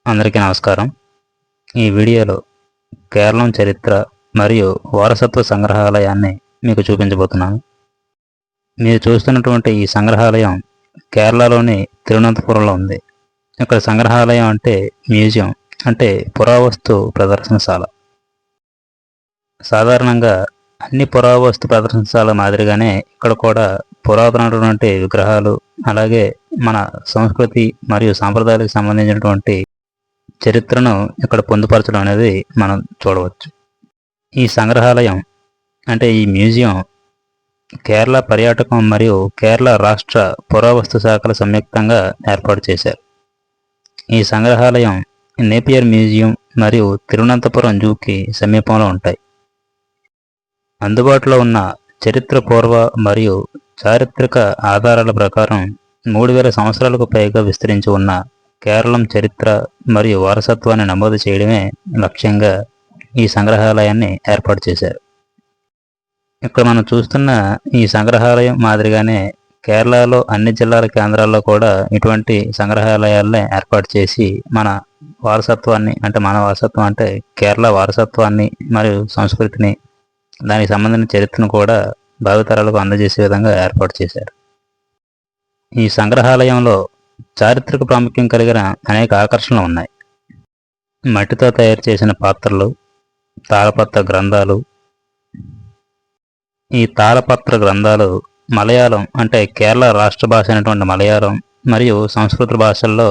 అందరికీ నమస్కారం. ఈ వీడియోలో కేరళం చరిత్ర మరియు వారసత్వ సంగ్రహాలయాన్ని మీకు చూపించబోతున్నాను. మీరు చూస్తున్నటువంటి ఈ సంగ్రహాలయం కేరళలోని తిరువనంతపురంలో ఉంది. ఇక్కడ సంగ్రహాలయం అంటే మ్యూజియం, అంటే పురావస్తు ప్రదర్శనశాల. సాధారణంగా అన్ని పురావస్తు ప్రదర్శనశాల మాదిరిగానే ఇక్కడ కూడా పురాతనమైనటువంటి విగ్రహాలు, అలాగే మన సంస్కృతి మరియు సాంప్రదాయాలకు సంబంధించినటువంటి చరిత్రను ఇక్కడ పొందుపరచడం అనేది మనం చూడవచ్చు. ఈ సంగ్రహాలయం అంటే ఈ మ్యూజియం కేరళ పర్యాటకం మరియు కేరళ రాష్ట్ర పురావస్తు శాఖల సంయుక్తంగా ఏర్పాటు చేశారు. ఈ సంగ్రహాలయం నేపియర్ మ్యూజియం మరియు తిరువనంతపురం జూకి సమీపంలో ఉంటాయి. అందుబాటులో ఉన్న చరిత్ర పూర్వ మరియు చారిత్రక ఆధారాల ప్రకారం 3000 సంవత్సరాలకు పైగా విస్తరించి ఉన్న కేరళం చరిత్ర మరియు వారసత్వాన్ని నమోదు చేయడమే లక్ష్యంగా ఈ సంగ్రహాలయాన్ని ఏర్పాటు చేశారు. ఇక్కడ మనం చూస్తున్న ఈ సంగ్రహాలయం మాదిరిగానే కేరళలో అన్ని జిల్లాల కేంద్రాల్లో కూడా ఇటువంటి సంగ్రహాలయాలనే ఏర్పాటు చేసి మన వారసత్వాన్ని, అంటే మన వారసత్వం అంటే కేరళ వారసత్వాన్ని మరియు సంస్కృతిని, దానికి సంబంధించిన చరిత్రను కూడా భావితరాలకు అందజేసే విధంగా ఏర్పాటు చేశారు. ఈ సంగ్రహాలయంలో చారిత్రక ప్రాముఖ్యం కలిగిన అనేక ఆకర్షణలు ఉన్నాయి. మట్టితో తయారు చేసిన పాత్రలు, తాళపత్ర గ్రంథాలు. ఈ తాళపత్ర గ్రంథాలు మలయాళం, అంటే కేరళ రాష్ట్ర భాష అయినటువంటి మలయాళం మరియు సంస్కృత భాషల్లో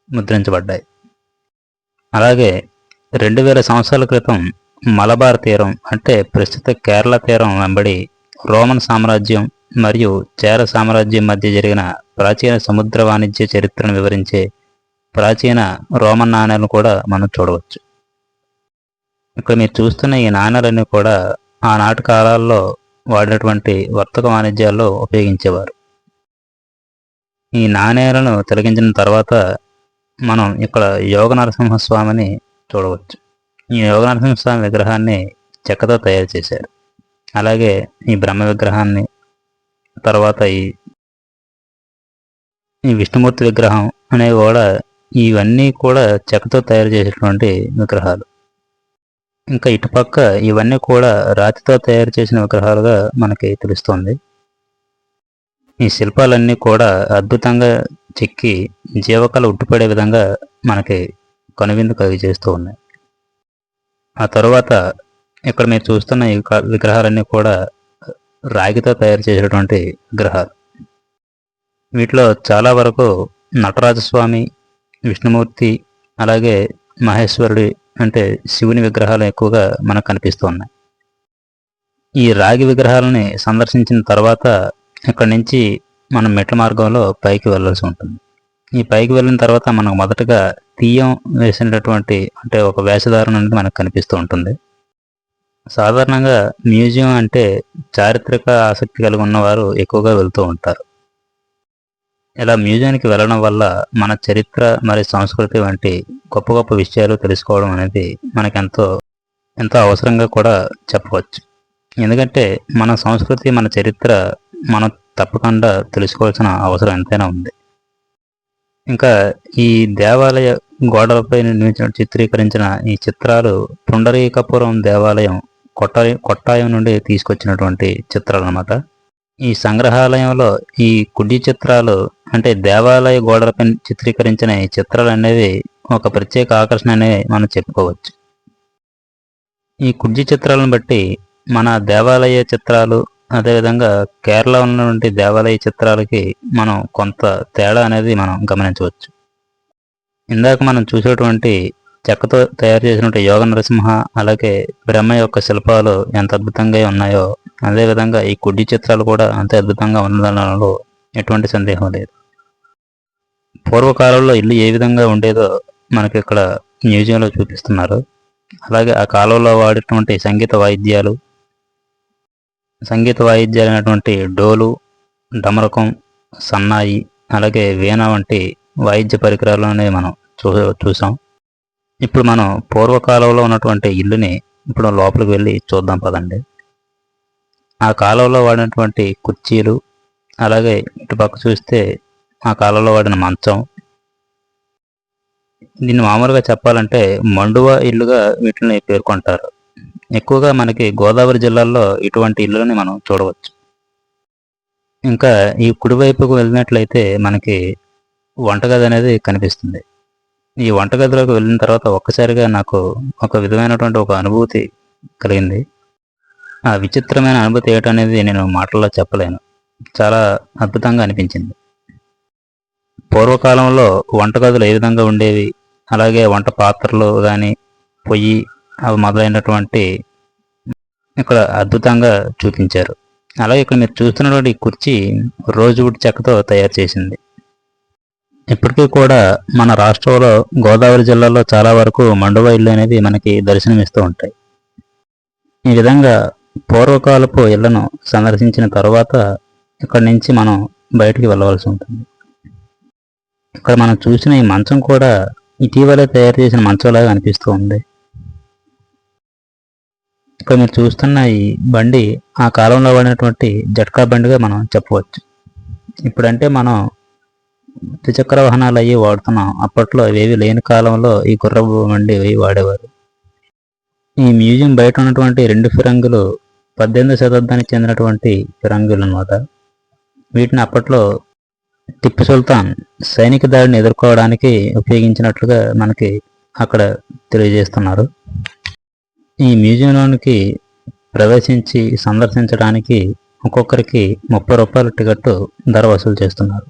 ముద్రించబడ్డాయి. అలాగే 2000 సంవత్సరాల క్రితం మలబార్ తీరం, అంటే ప్రస్తుత కేరళ తీరం వెంబడి రోమన్ సామ్రాజ్యం మరియు చేర సామ్రాజ్యం మధ్య జరిగిన ప్రాచీన సముద్ర వాణిజ్య చరిత్రను వివరించే ప్రాచీన రోమన్ నాణేలను కూడా మనం చూడవచ్చు. ఇక్కడ మీరు చూస్తున్న ఈ నాణేలన్నీ కూడా ఆనాటి కాలాల్లో వాడినటువంటి వర్తక వాణిజ్యాల్లో ఉపయోగించేవారు. ఈ నాణేలను తొలగించిన తర్వాత మనం ఇక్కడ యోగ నరసింహస్వామిని చూడవచ్చు. ఈ యోగ నరసింహస్వామి విగ్రహాన్ని చెక్కతో తయారు చేశారు. అలాగే ఈ బ్రహ్మ విగ్రహాన్ని, తర్వాత ఈ విష్ణుమూర్తి విగ్రహం అనేవి కూడా, ఇవన్నీ కూడా చెక్కతో తయారు చేసేటువంటి విగ్రహాలు. ఇంకా ఇటుపక్క ఇవన్నీ కూడా రాతితో తయారు చేసిన విగ్రహాలుగా మనకి తెలుస్తుంది. ఈ శిల్పాలన్నీ కూడా అద్భుతంగా చెక్కి జీవకళ ఉట్టిపడే విధంగా మనకి కనువిందు కలిగి చేస్తూ ఉన్నాయి. ఆ తరువాత ఇక్కడ మీరు చూస్తున్న ఈ విగ్రహాలన్నీ కూడా రాగితో తయారు చేసేటువంటి విగ్రహాలు. వీటిలో చాలా వరకు నటరాజస్వామి, విష్ణుమూర్తి, అలాగే మహేశ్వరుడి, అంటే శివుని విగ్రహాలు ఎక్కువగా మనకు కనిపిస్తూ ఉన్నాయి. ఈ రాగి విగ్రహాలని సందర్శించిన తర్వాత ఇక్కడి నుంచి మనం మెట్ల మార్గంలో పైకి వెళ్ళాల్సి ఉంటుంది. ఈ పైకి వెళ్ళిన తర్వాత మనకు మొదటగా తీయం వేసినటువంటి, అంటే ఒక వేషధారణ అనేది మనకు కనిపిస్తూ ఉంటుంది. సాధారణంగా మ్యూజియం అంటే చారిత్రక ఆసక్తి కలిగి ఉన్నవారు ఎక్కువగా వెళ్తూ ఉంటారు. ఇలా మ్యూజియానికి వెళ్ళడం వల్ల మన చరిత్ర మరియు సంస్కృతి వంటి గొప్ప గొప్ప విషయాలు తెలుసుకోవడం అనేది మనకెంతో అవసరంగా కూడా చెప్పవచ్చు. ఎందుకంటే మన సంస్కృతి, మన చరిత్ర మనం తప్పకుండా తెలుసుకోవాల్సిన అవసరం ఎంతైనా ఉంది. ఇంకా ఈ దేవాలయ గోడలపై చిత్రీకరించిన ఈ చిత్రాలు పుండరీకపురం దేవాలయం కొట్టాయం నుండి తీసుకొచ్చినటువంటి చిత్రాలు అన్నమాట. ఈ సంగ్రహాలయంలో ఈ కుడ్డి చిత్రాలు, అంటే దేవాలయ గోడలపై చిత్రీకరించిన ఈ చిత్రాలు అనేవి ఒక ప్రత్యేక ఆకర్షణ అనేవి మనం చెప్పుకోవచ్చు. ఈ కుడ్డి చిత్రాలను బట్టి మన దేవాలయ చిత్రాలు, అదేవిధంగా కేరళ ఉన్నటువంటి దేవాలయ చిత్రాలకి మనం కొంత తేడా అనేది మనం గమనించవచ్చు. ఇందాక మనం చూసేటువంటి చెక్కతో తయారు చేసినటువంటి యోగ నరసింహ, అలాగే బ్రహ్మ యొక్క శిల్పాలు ఎంత అద్భుతంగా ఉన్నాయో, అదేవిధంగా ఈ కుడ్డి చిత్రాలు కూడా అంతే అద్భుతంగా ఉండడంలో ఎటువంటి సందేహం లేదు. పూర్వకాలంలో ఇల్లు ఏ విధంగా ఉండేదో మనకి ఇక్కడ మ్యూజియంలో చూపిస్తున్నారు. అలాగే ఆ కాలంలో వాడేటువంటి సంగీత వాయిద్యాలైనటువంటి డోలు, డమరకం, సన్నాయి, అలాగే వీణ వంటి వాయిద్య పరికరాలు అనేవి మనం చూసాం. ఇప్పుడు మనం పూర్వకాలంలో ఉన్నటువంటి ఇల్లుని ఇప్పుడు లోపలికి వెళ్ళి చూద్దాం పదండి. ఆ కాలంలో వాడినటువంటి కుర్చీలు, అలాగే ఇటుపక్క చూస్తే ఆ కాలంలో వాడిన మంచం, దీన్ని మామూలుగా చెప్పాలంటే మండువా ఇల్లుగా వీటిని పేర్కొంటారు. ఎక్కువగా మనకి గోదావరి జిల్లాల్లో ఇటువంటి ఇల్లులని మనం చూడవచ్చు. ఇంకా ఈ కుడివైపుకు వెళ్ళినట్లయితే మనకి వంటగది అనేది కనిపిస్తుంది. ఈ వంటగదిలోకి వెళ్ళిన తర్వాత ఒక్కసారిగా నాకు ఒక విధమైనటువంటి ఒక అనుభూతి కలిగింది. ఆ విచిత్రమైన అనుభూతి ఏటనేది నేను మాటల్లో చెప్పలేను. చాలా అద్భుతంగా అనిపించింది. పూర్వకాలంలో వంటగదులు ఏ విధంగా ఉండేవి, అలాగే వంట పాత్రలు కానీ, పొయ్యి అవి మొదలైనటువంటి ఇక్కడ అద్భుతంగా చూపించారు. అలాగే ఇక్కడ మీరు చూస్తున్నటువంటి ఈ కుర్చీ రోజ్వుడ్ చెక్కతో తయారు చేసింది. ఇప్పటికీ కూడా మన రాష్ట్రంలో గోదావరి జిల్లాలో చాలా వరకు మండువా ఇళ్ళు అనేది మనకి దర్శనమిస్తూ ఉంటాయి. ఈ విధంగా పూర్వకాలపు ఇళ్లను సందర్శించిన తర్వాత ఇక్కడి నుంచి మనం బయటికి వెళ్ళవలసి ఉంటుంది. ఇక్కడ మనం చూసిన ఈ మంచం కూడా ఇటీవలే తయారు చేసిన మంచంలాగా అనిపిస్తూ ఉంది. ఇక్కడ మీరు చూస్తున్న ఈ బండి ఆ కాలంలో వాడినటువంటి జట్కా బండిగా మనం చెప్పవచ్చు. ఇప్పుడంటే మనం ద్విచక్ర వాహనాలు అవి వాడుతున్నాం. అప్పట్లో ఇవేవి లేని కాలంలో ఈ గుర్రపు బండి అవి వాడేవారు. ఈ మ్యూజియం బయట ఉన్నటువంటి 2 ఫిరంగులు 18వ శతాబ్దానికి చెందినటువంటి ఫిరంగులు అన్నమాట. వీటిని అప్పట్లో టిప్పు సుల్తాన్ సైనిక దాడిని ఎదుర్కోవడానికి ఉపయోగించినట్లుగా మనకి అక్కడ తెలియజేస్తున్నారు. ఈ మ్యూజియంలోనికి ప్రవేశించి సందర్శించడానికి ఒక్కొక్కరికి 30 రూపాయల టికెట్టు ధర వసూలు చేస్తున్నారు.